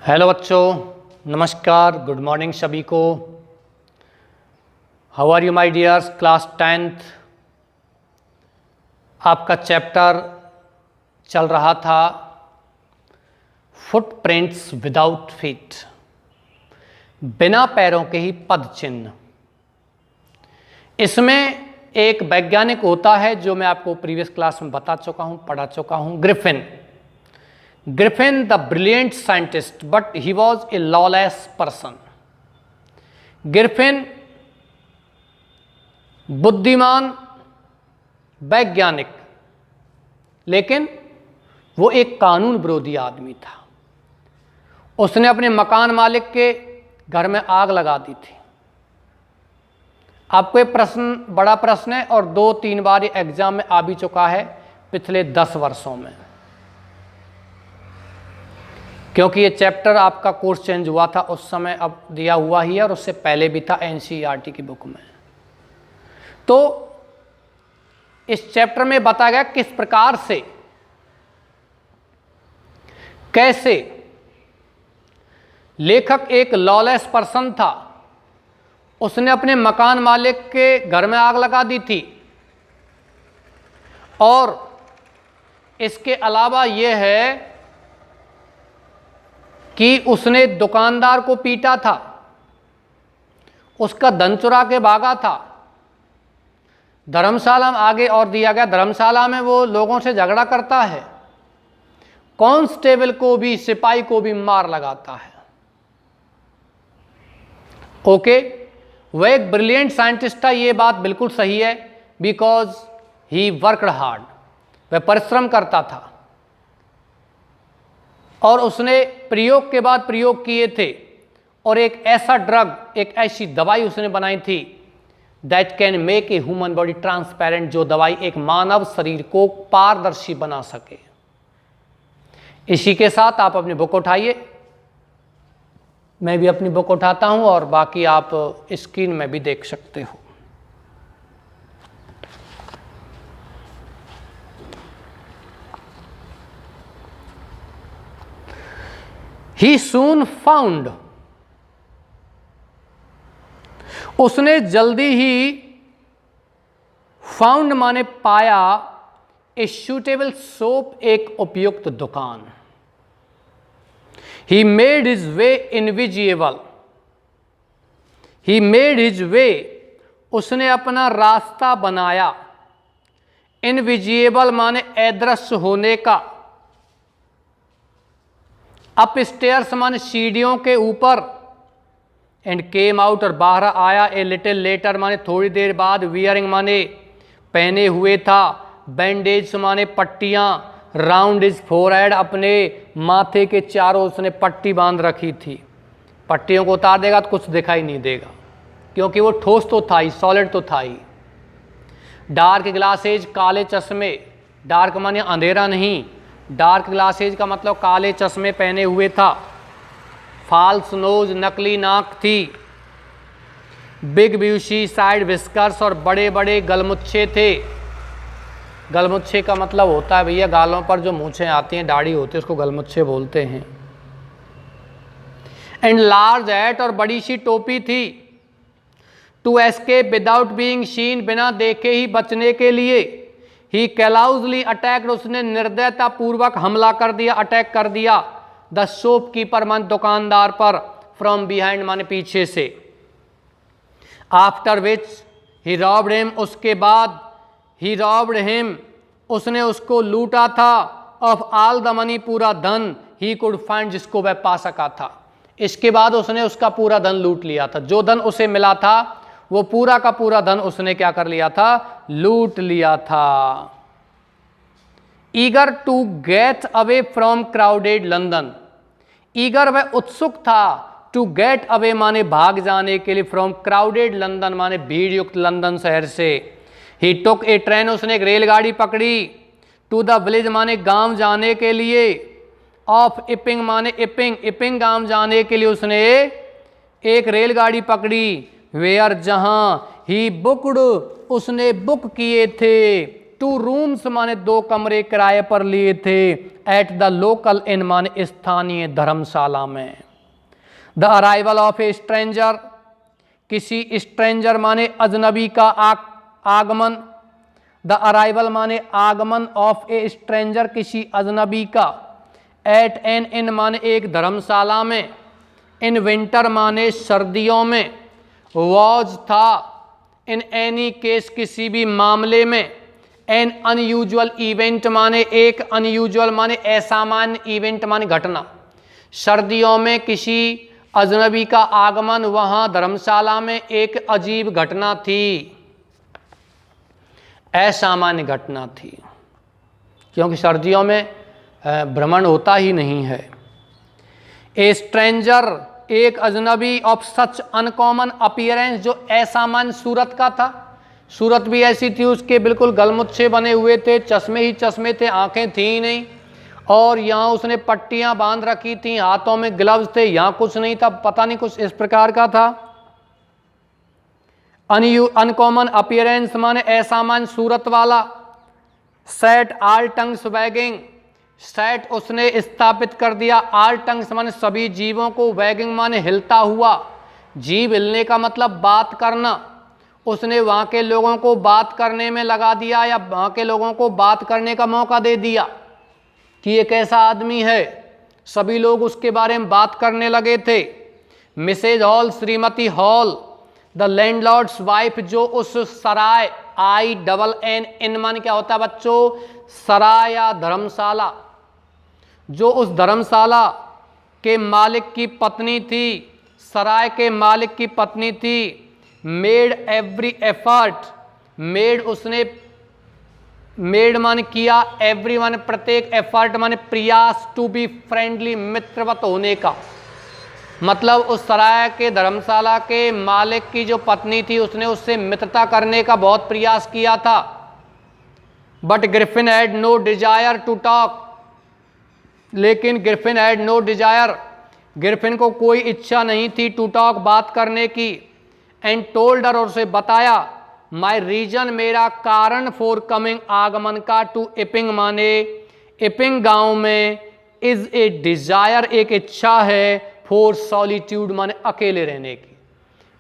Hello बच्चों, नमस्कार, good morning सभी को। How are you my dears, class 10th। आपका चैप्टर चल रहा था फुटप्रिंट्स विदाउट फीट, बिना पैरों के ही पद चिन्ह। इसमें एक वैज्ञानिक होता है जो मैं आपको प्रीवियस क्लास में बता चुका हूँ, पढ़ा चुका हूँ, Griffin, the brilliant scientist, but he was a lawless person. Griffin बुद्धिमान वैज्ञानिक, लेकिन वो एक कानून विरोधी आदमी था। उसने अपने मकान मालिक के घर में आग लगा दी थी। आपको एक प्रश्न, बड़ा प्रश्न है और 2-3 बार ये एग्जाम में आ भी चुका है पिछले 10 वर्षों में, क्योंकि ये चैप्टर आपका कोर्स चेंज हुआ था उस समय, अब दिया हुआ ही है और उससे पहले भी था एनसीईआरटी की बुक में। तो इस चैप्टर में बताया गया किस प्रकार से, कैसे लेखक एक लॉलेस पर्सन था, उसने अपने मकान मालिक के घर में आग लगा दी थी। और इसके अलावा यह है कि उसने दुकानदार को पीटा था, उसका धन चुरा के भागा था। धर्मशाला में आगे और दिया गया, धर्मशाला में वो लोगों से झगड़ा करता है, कांस्टेबल को भी, सिपाही को भी मार लगाता है। ओके, वह एक ब्रिलियंट साइंटिस्ट था, ये बात बिल्कुल सही है, बिकॉज ही वर्कड हार्ड, वह परिश्रम करता था और उसने प्रयोग के बाद प्रयोग किए थे और एक ऐसा ड्रग, एक ऐसी दवाई उसने बनाई थी that can make a human body transparent, जो दवाई एक मानव शरीर को पारदर्शी बना सके। इसी के साथ आप अपनी बुक उठाइए, मैं भी अपनी बुक उठाता हूं और बाकी आप स्क्रीन में भी देख सकते हो। He soon found, उसने जल्दी ही, फाउंड माने पाया, ए सूटेबल सोप, एक उपयुक्त दुकान। He made his way invisible, he made his way, उसने अपना रास्ता बनाया। इनविजिबल माने अदृश्य होने का, अप स्टेयर्स माने सीढ़ियों के ऊपर, एंड केम आउट और बाहर आया, ए लिटिल लेटर माने थोड़ी देर बाद, वियरिंग माने पहने हुए था, बैंडेज माने पट्टियां, राउंड इज फोरहेड, अपने माथे के चारों उसने पट्टी बांध रखी थी। पट्टियों को उतार देगा तो कुछ दिखाई नहीं देगा, क्योंकि वो ठोस तो था ही, सॉलिड तो था ही। डार्क ग्लासेज, काले चश्मे, डार्क माने अंधेरा नहीं, डार्क ग्लासेज का मतलब काले चश्मे पहने हुए था। फॉल्स नोज, नकली नाक थी। बिग ब्यूशी साइड विस्कर्स, और बड़े बड़े गलमुच्छे थे। गलमुच्छे का मतलब होता है भैया, गालों पर जो मूछें आती हैं, दाढ़ी होती है, उसको गलमुच्छे बोलते हैं। एंड लार्ज हैट, और बड़ी सी टोपी थी। To escape without being seen, बिना देखे ही बचने के लिए। ही कैलाउजली अटैक्ड, उसने निर्दयता पूर्वक हमला कर दिया, अटैक कर दिया। द शॉपकीपर मान दुकानदार पर, फ्रॉम बिहाइंड माने पीछे से। After which he robbed him, उसके बाद ही रॉब्ड हिम, उसने उसको लूटा था। ऑफ ऑल द मनी, पूरा धन, ही कुड फाइंड, जिसको वह पा सका था। इसके बाद उसने उसका पूरा धन लूट लिया था। जो धन उसे मिला था वो पूरा का पूरा धन उसने क्या कर लिया था, लूट लिया था। Eager to get away from crowded London, eager वह उत्सुक था, टू गेट अवे माने भाग जाने के लिए, फ्रॉम क्राउडेड लंदन माने भीड़ युक्त लंदन शहर से। ही टुक ए ट्रेन, उसने एक रेलगाड़ी पकड़ी। टू द विलेज माने गांव जाने के लिए। ऑफ इपिंग माने इपिंग, इपिंग गांव जाने के लिए उसने एक रेलगाड़ी पकड़ी। वेयर, जहां, ही बुकड, उसने बुक किए थे, 2 रूम्स माने 2 कमरे किराए पर लिए थे एट द लोकल इन माने स्थानीय धर्मशाला में। The arrival of A stranger, किसी स्ट्रेंजर माने अजनबी का आगमन। द अराइवल माने आगमन ऑफ ए स्ट्रेंजर, किसी अजनबी का। एट एन इन माने एक धर्मशाला में। इन विंटर माने सर्दियों में। वॉज था। इन एनी केस किसी भी मामले में। एन अनयूजुअल इवेंट माने एक अनयूजुअल माने असामान्य इवेंट माने घटना। सर्दियों में किसी अजनबी का आगमन वहां धर्मशाला में एक अजीब घटना थी, असामान्य घटना थी, क्योंकि सर्दियों में भ्रमण होता ही नहीं है। ए स्ट्रेंजर, एक अजनबी ऑफ सच अनकॉमन अपीयरेंस, जो असामान्य सूरत का था। सूरत भी ऐसी थी, उसके बिल्कुल गलमुच्छे बने हुए थे, चश्मे ही चश्मे थे, आंखें थी ही नहीं, और यहाँ उसने पट्टियां बांध रखी थी, हाथों में ग्लव्स थे, यहाँ कुछ नहीं था, पता नहीं कुछ इस प्रकार का था। अनकॉमन अपीयरेंस माने असामान्य सूरत वाला। सेट आल टंग्स वैगिंग, सेट उसने स्थापित कर दिया, आल टंग्स माने सभी जीवों को, वैगिंग माने हिलता हुआ। जीव हिलने का मतलब बात करना। उसने वहाँ के लोगों को बात करने में लगा दिया, या वहाँ के लोगों को बात करने का मौका दे दिया कि ये कैसा आदमी है। सभी लोग उसके बारे में बात करने लगे थे। मिसेज हॉल, श्रीमती हॉल। द लैंडलॉर्ड्स वाइफ, जो उस सराय, INN इन मान क्या होता है बच्चों, सराय या धर्मशाला, जो उस धर्मशाला के मालिक की पत्नी थी, सराय के मालिक की पत्नी थी। मेड एवरी एफर्ट, मेड उसने, मेड मान किया, एवरी मान प्रत्येक, एफर्ट मान प्रयास, टू बी फ्रेंडली मित्रवत होने का। मतलब उस सराय के धर्मशाला के मालिक की जो पत्नी थी, उसने उससे मित्रता करने का बहुत प्रयास किया था। But Griffin had no desire to talk, लेकिन Griffin had no desire, Griffin को कोई इच्छा नहीं थी टू टॉक, बात करने की। एंड टोल्ड हर, और उसे बताया, माई रीजन, मेरा कारण, फॉर कमिंग, आगमन का, टू इपिंग माने इपिंग गांव में, इज ए डिजायर, एक इच्छा है, फॉर सॉलिट्यूड माने अकेले रहने की।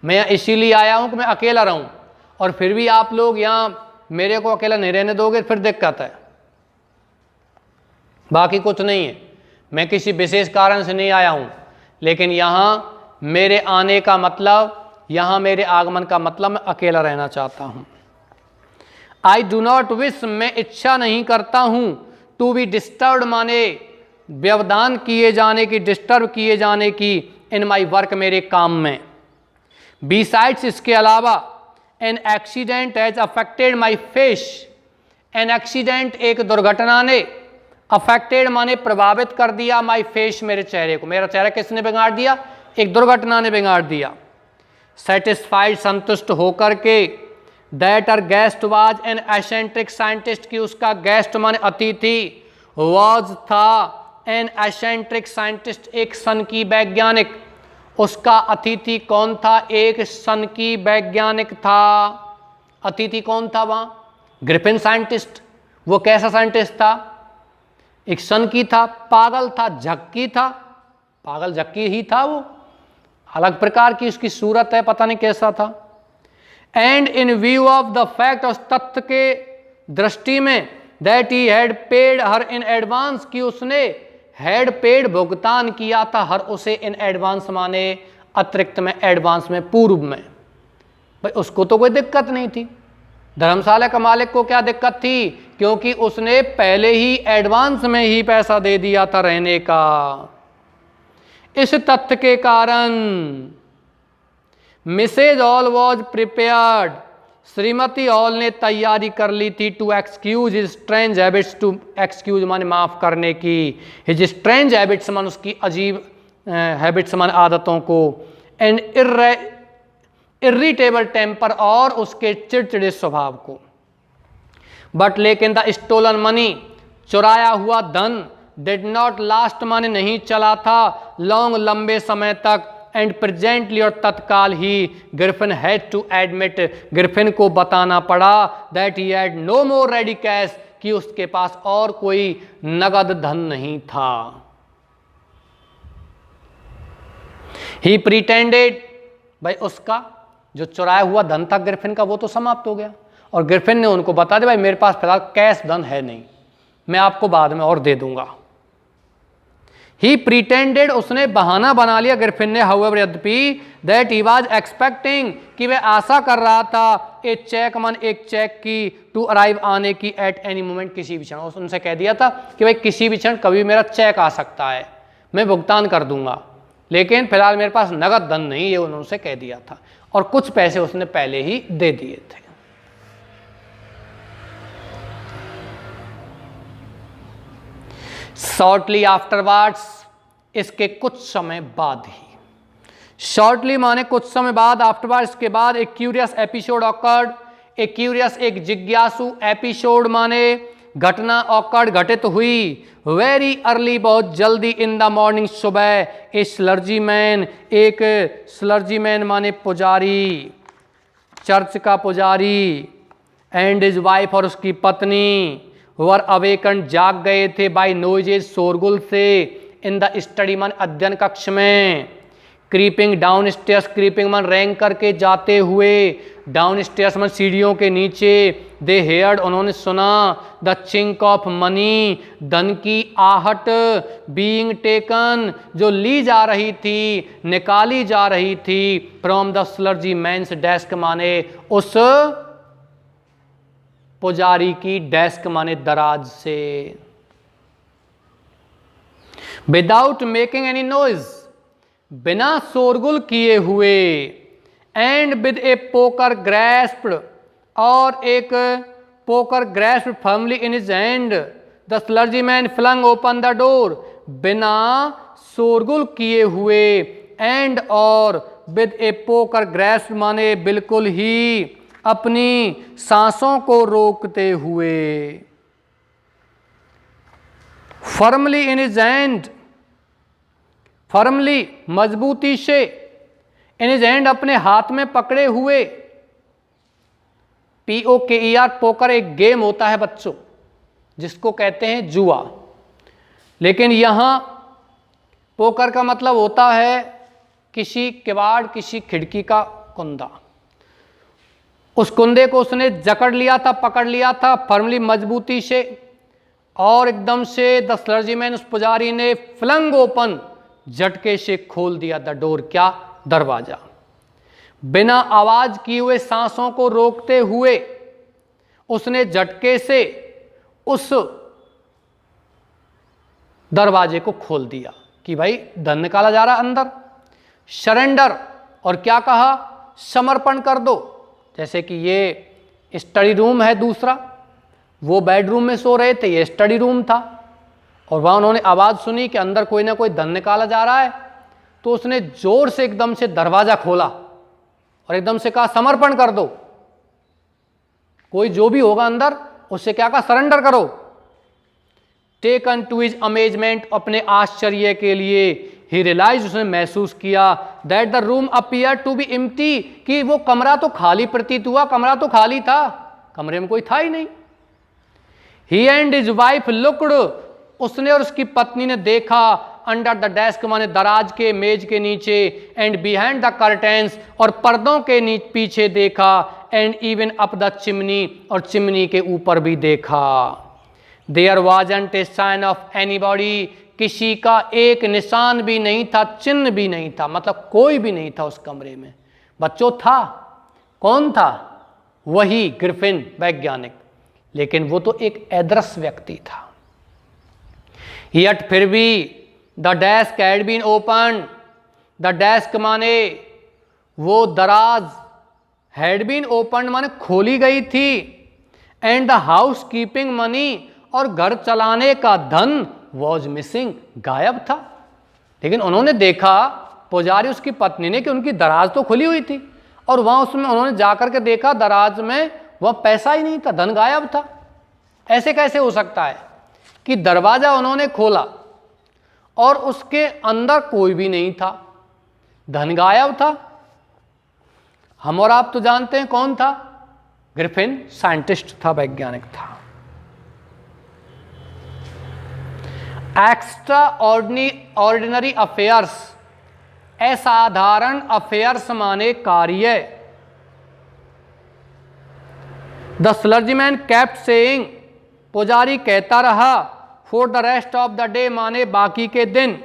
मैं इसीलिए आया हूं कि मैं अकेला रहूं, और फिर भी आप लोग यहाँ मेरे को अकेला नहीं रहने दोगे, फिर दिक्कत है। बाकी कुछ नहीं है, मैं किसी विशेष कारण से नहीं आया हूं, लेकिन यहाँ मेरे आने का मतलब, यहाँ मेरे आगमन का मतलब मैं अकेला रहना चाहता हूं। आई डू नॉट विश, मैं इच्छा नहीं करता हूं, टू बी डिस्टर्ब माने व्यवधान किए जाने की, डिस्टर्ब किए जाने की, इन माई वर्क, मेरे काम में। बिसाइड्स, इसके अलावा, an accident has affected my face, an accident, एक दुर्घटना ने, अफेक्टेड माने प्रभावित कर दिया, माई फेस, मेरे चेहरे को। मेरा चेहरा किसने बिगाड़ दिया? एक दुर्घटना ने बिगाड़ दिया। सेटिस्फाइड, संतुष्ट होकर के। That our guest was an eccentric scientist, की उसका गेस्ट माने अतिथि, वाज था, एन एसेंट्रिक साइंटिस्ट, एक सनकी वैज्ञानिक। उसका अतिथि कौन था? एक सनकी वैज्ञानिक था। अतिथि कौन था वहां? Griffin scientist. वो कैसा साइंटिस्ट था? एक सनकी था, पागल था, झक्की था, पागल झक्की ही था वो, अलग प्रकार की उसकी सूरत है, पता नहीं कैसा था। And in view of the fact, उस तथ्य के दृष्टि में, that he had paid her in advance, की उसने हैड पेड भुगतान किया था, हर उसे इन एडवांस माने अतिरिक्त में, एडवांस में, पूर्व में। भाई उसको तो कोई दिक्कत नहीं थी, धर्मशाला का मालिक को क्या दिक्कत थी? क्योंकि उसने पहले ही एडवांस में ही पैसा दे दिया था रहने का। इस तथ्य के कारण मिसेज हॉल वॉज प्रिपेयर्ड, श्रीमती हॉल ने तैयारी कर ली थी, to excuse his strange habits, to excuse माने माफ करने की, हिज स्ट्रेंज हैबिट्स मान उसकी अजीब हैबिट्स मान आदतों को, एंड इरिटेबल टेम्पर, और उसके चिड़चिड़े स्वभाव को। बट लेकिन द स्टोलन मनी, चुराया हुआ धन, डिड नॉट लास्ट माने नहीं चला था, लॉन्ग लंबे समय तक, एंड प्रेजेंटली और तत्काल ही Griffin had to admit, Griffin को बताना पड़ा that he had no more ready cash, कि उसके पास और कोई नगद धन नहीं था। ही प्रिटेंडेड, भाई उसका जो चुराया हुआ धन था ग्रिफिन का वो तो समाप्त हो गया, और ग्रिफिन ने उनको बता दिया भाई मेरे पास फिलहाल कैश धन है नहीं, मैं आपको बाद में और दे दूंगा। ही प्रिटेंडेड, उसने बहाना बना लिया ग्रिफिन ने, हाउएवर यद्यपि, दैट ही वाज एक्सपेक्टिंग, कि वह आशा कर रहा था, ए चेक मन एक चेक की, टू अराइव आने की, एट एनी मोमेंट किसी भी क्षण। उनसे कह दिया था कि भाई किसी भी क्षण कभी मेरा चेक आ सकता है, मैं भुगतान कर दूंगा, लेकिन फिलहाल मेरे पास नगद धन नहीं, ये उन्होंने कह दिया था, और कुछ पैसे उसने पहले ही दे दिए थे। शॉर्टली आफ्टरवर्ड्स, इसके कुछ समय बाद ही, शॉर्टली माने कुछ समय बाद, आफ्टरवर्ड्स इसके बाद, एक क्यूरियस एपिसोड ऑकर्ड, एक क्यूरियस एक जिज्ञासु एपिसोड माने घटना ऑकर्ड घटित हुई, वेरी अर्ली बहुत जल्दी, इन द मॉर्निंग सुबह, ए स्लर्जी मैन, एक स्लर्जी मैन माने पुजारी, चर्च का पुजारी, एंड हिज वाइफ और उसकी पत्नी, वर अवेकन जाग गए थे, बाय नोइजेज शोरगुल से, इन द स्टडी मन अध्ययन कक्ष में, क्रीपिंग डाउन स्टेयर्स, क्रीपिंग मन रैंक करके जाते हुए, डाउन स्टेयर्स मन सीढ़ियों के नीचे, दे हेयर्ड उन्होंने सुना, द चिंक ऑफ मनी, धन की आहट, बीइंग टेकन जो ली जा रही थी, निकाली जा रही थी, फ्रॉम द स्लर्जी मैन्स डेस्क माने उस पुजारी की डेस्क माने दराज से, विदाउट मेकिंग एनी नॉइज, बिना शोरगुल किए हुए, and with a poker grasped, और एक poker grasped firmly in his hand, the clergyman flung open the door, बिना शोरगुल किए हुए, एंड और विद ए पोकर ग्रैस्प्ड माने बिल्कुल ही अपनी सांसों को रोकते हुए, firmly in his hand, firmly मजबूती से, इन हिज हैंड अपने हाथ में पकड़े हुए, POKER पोकर एक गेम होता है बच्चों जिसको कहते हैं जुआ, लेकिन यहां पोकर का मतलब होता है किसी किवाड़, किसी खिड़की का कुंदा, उस कुंदे को उसने जकड़ लिया था, पकड़ लिया था फर्मली मजबूती से, और एकदम से द क्लर्जीमैन उस पुजारी ने फ्लंग ओपन झटके से खोल दिया द डोर, क्या, दरवाजा, बिना आवाज किए हुए, सांसों को रोकते हुए उसने झटके से उस दरवाजे को खोल दिया कि भाई धन निकाला जा रहा अंदर, सरेंडर, और क्या कहा, समर्पण कर दो। जैसे कि ये स्टडी रूम है दूसरा, वो बेडरूम में सो रहे थे, ये स्टडी रूम था, और वहाँ उन्होंने आवाज़ सुनी कि अंदर कोई ना कोई धन निकाला जा रहा है, तो उसने जोर से एकदम से दरवाज़ा खोला और एकदम से कहा समर्पण कर दो, कोई जो भी होगा अंदर उससे क्या कहा, सरेंडर करो। टेकन टू हिज अमेजमेंट, अपने आश्चर्य के लिए, ही रियलाइज, उसने महसूस किया, that the room appear to be empty, कि वो कमरा तो खाली प्रतीत हुआ, कमरा तो खाली था, कमरे में कोई था ही नहीं। ही एंड हिज वाइफ लुक्ड, उसने और उसकी पत्नी ने देखा, अंडर द डेस्क माने दराज के, मेज के नीचे, एंड बिहाइंड द कर्टेंस, और पर्दों के पीछे देखा, and even up the chimney, और चिमनी के ऊपर भी देखा। There wasn't a sign of anybody, किसी का एक निशान भी नहीं था, चिन्ह भी नहीं था, मतलब कोई भी नहीं था उस कमरे में। बच्चों था, कौन था, वही ग्रिफिन वैज्ञानिक, लेकिन वो तो एक अदृश्य व्यक्ति था। यट फिर भी the desk had been open, the desk माने वो दराज, हैड बीन ओपन माने खोली गई थी, and the house keeping money, और घर चलाने का धन वॉज मिसिंग, गायब था। लेकिन उन्होंने देखा, पुजारी उसकी पत्नी ने, कि उनकी दराज तो खुली हुई थी, और वहां उसमें उन्होंने जाकर के देखा दराज में वह पैसा ही नहीं था, धन गायब था। ऐसे कैसे हो सकता है कि दरवाजा उन्होंने खोला और उसके अंदर कोई भी नहीं था, धन गायब था। हम और आप तो जानते हैं कौन था, ग्रिफिन साइंटिस्ट था, वैज्ञानिक था। एक्स्ट्रा ऑर्डिनरी अफेयर्स, असाधारण अफेयर्स माने कार्य। द क्लर्जीमैन केप्ट सेइंग, पुजारी कहता रहा, for the rest of the day माने बाकी के दिन,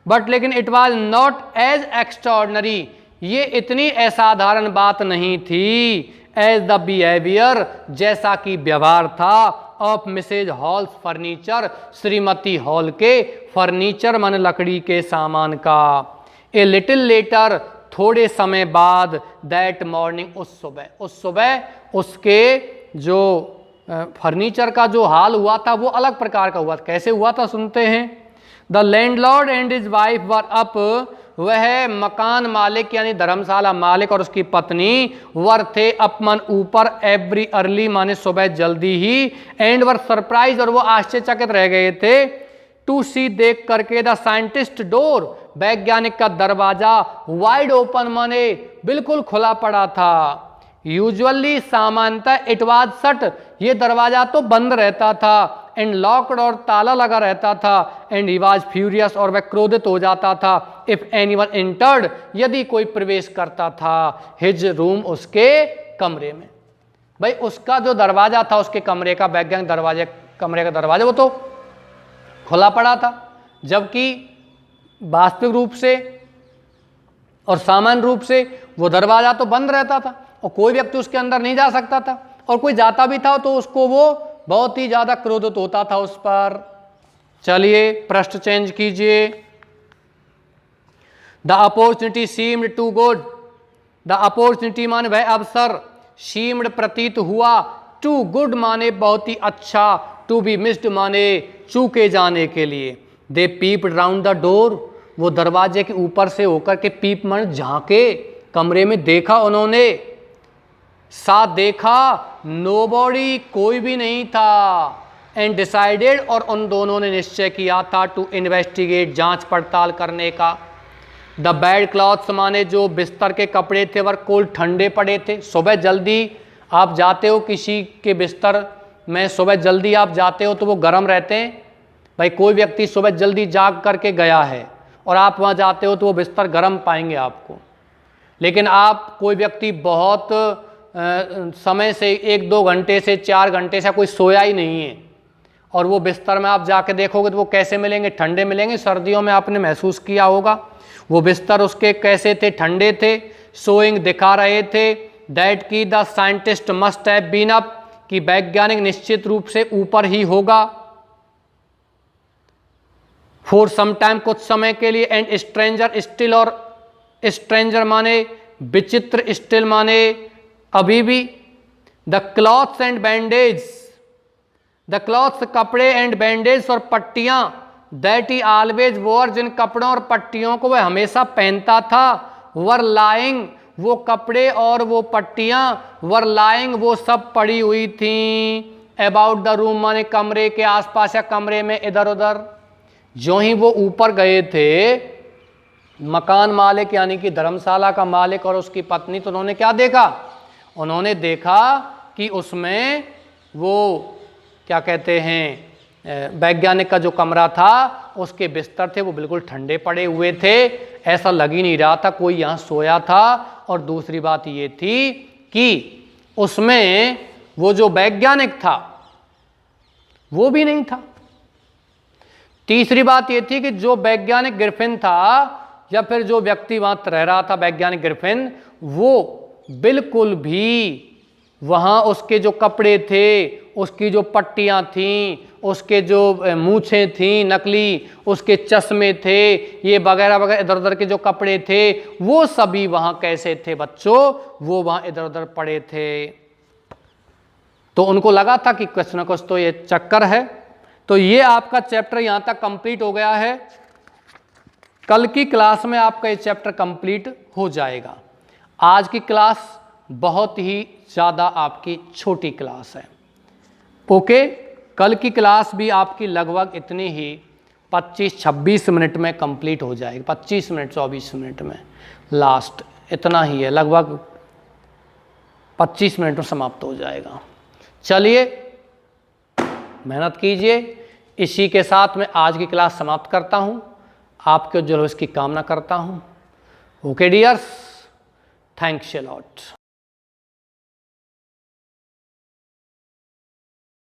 बट लेकिन it was not as extraordinary, ये इतनी असाधारण बात नहीं थी, एज द बिहेवियर, जैसा कि व्यवहार था, ऑफ मिसेज हॉल्स फर्नीचर, श्रीमती हॉल के फर्नीचर मन लकड़ी के सामान का। ए लिटिल लेटर, थोड़े समय बाद, दैट मॉर्निंग, उस सुबह उसके जो फर्नीचर का जो हाल हुआ था वो अलग प्रकार का हुआ। कैसे हुआ था सुनते हैं। The landlord and his wife were up, वह मकान मालिक यानी धर्मशाला मालिक और उसकी पत्नी वर थे अपमन ऊपर, एवरी अर्ली माने सुबह जल्दी ही, एंड वर सरप्राइज, और वो आश्चर्यचकित रह गए थे, टू सी, देख करके, द साइंटिस्ट डोर, वैज्ञानिक का दरवाजा, वाइड ओपन माने बिल्कुल खुला पड़ा था। यूजुअली, सामान्यतः, इट वाज शट, ये दरवाजा तो बंद रहता था, एंड लॉक्ड, और ताला लगा रहता था, एंड ही वाज फ्यूरियस, और वह क्रोधित हो जाता था, इफ एनीवन एंटर्ड, यदि कोई प्रवेश करता था, हिज रूम, उसके कमरे में। भाई उसका जो दरवाजा था उसके कमरे का, वैज्ञानिक दरवाजे कमरे का दरवाजा वो तो खुला पड़ा था, जबकि वास्तविक रूप से और सामान्य रूप से वो दरवाजा तो बंद रहता था और कोई व्यक्ति उसके अंदर नहीं जा सकता था, और कोई जाता भी था तो उसको वो बहुत ही ज्यादा क्रोधित होता था उस पर। चलिए प्रश्न चेंज कीजिए। The opportunity seemed too good, the opportunity माने वह अवसर, सीम्ड प्रतीत हुआ, टू गुड माने बहुत ही अच्छा, टू बी मिस्ड माने चूके जाने के लिए। दे पीप्ड राउंड द डोर, वो दरवाजे के ऊपर से होकर के पीप मन झांके, कमरे में देखा उन्होंने, साथ देखा, नोबॉडी, कोई भी नहीं था, एंड डिसाइडेड, और उन दोनों ने निश्चय किया था, टू इन्वेस्टिगेट, जांच पड़ताल करने का। द बेड क्लॉथ्स माने जो बिस्तर के कपड़े थे वर कोल्ड, ठंडे पड़े थे। सुबह जल्दी आप जाते हो किसी के बिस्तर में, सुबह जल्दी आप जाते हो तो वो गर्म रहते हैं। भाई कोई व्यक्ति सुबह जल्दी जाग करके गया है और आप वहाँ जाते हो तो वो बिस्तर गर्म पाएंगे आपको। लेकिन आप कोई व्यक्ति बहुत समय से 1-2 घंटे से 4 घंटे से कोई सोया ही नहीं है और वो बिस्तर में आप जाके देखोगे तो वो कैसे मिलेंगे, ठंडे मिलेंगे। सर्दियों में आपने महसूस किया होगा वो बिस्तर उसके कैसे थे, ठंडे थे, सोइंग दिखा रहे थे। दैट की the scientist must have been up, कि वैज्ञानिक निश्चित रूप से ऊपर ही होगा। फॉर सम टाइम, कुछ समय के लिए। एंड स्ट्रेंजर स्टिल, और स्ट्रेंजर माने विचित्र, स्टिल माने अभी भी। The clothes and bandage, the clothes कपड़े, एंड बैंडेज और पट्टियां, दैट ही ऑलवेज वॉर, जिन कपड़ों और पट्टियों को वह हमेशा पहनता था। वर लाइंग, वो कपड़े और वो पट्टियां, वर लाइंग, वो सब पड़ी हुई थी। अबाउट द रूम माने कमरे के आसपास या कमरे में इधर उधर। जो ही वो ऊपर गए थे, मकान मालिक यानी कि धर्मशाला का मालिक और उसकी पत्नी, तो उन्होंने क्या देखा, उन्होंने देखा कि उसमें वो क्या कहते हैं, वैज्ञानिक का जो कमरा था उसके बिस्तर थे वो बिल्कुल ठंडे पड़े हुए थे, ऐसा लग ही नहीं रहा था कोई यहाँ सोया था। और दूसरी बात ये थी कि उसमें वो जो वैज्ञानिक था वो भी नहीं था। तीसरी बात ये थी कि जो वैज्ञानिक ग्रिफिन था या फिर जो व्यक्ति वहां रह रहा था वैज्ञानिक ग्रिफिन, वो बिल्कुल भी वहाँ उसके जो कपड़े थे, उसकी जो पट्टियाँ थीं, उसके जो मूछें थीं नकली, उसके चश्मे थे, ये वगैरह वगैरह इधर उधर के जो कपड़े थे, वो सभी वहाँ कैसे थे बच्चों, वो वहाँ इधर उधर पड़े थे। तो उनको लगा था कि कुछ न कुछ तो ये चक्कर है। तो ये आपका चैप्टर यहाँ तक कंप्लीट हो गया है। कल की क्लास में आपका ये चैप्टर कंप्लीट हो जाएगा। आज की क्लास बहुत ही ज़्यादा आपकी छोटी क्लास है। ओके, कल की क्लास भी आपकी लगभग इतनी ही 25-26 मिनट में कंप्लीट हो जाएगी, 25 मिनट 24 मिनट में, लास्ट इतना ही है, लगभग 25 मिनट में समाप्त हो जाएगा। चलिए मेहनत कीजिए। इसी के साथ मैं आज की क्लास समाप्त करता हूँ, आपके उज्जवल भविष्य की कामना करता हूँ। Okay dears, thanks a lot.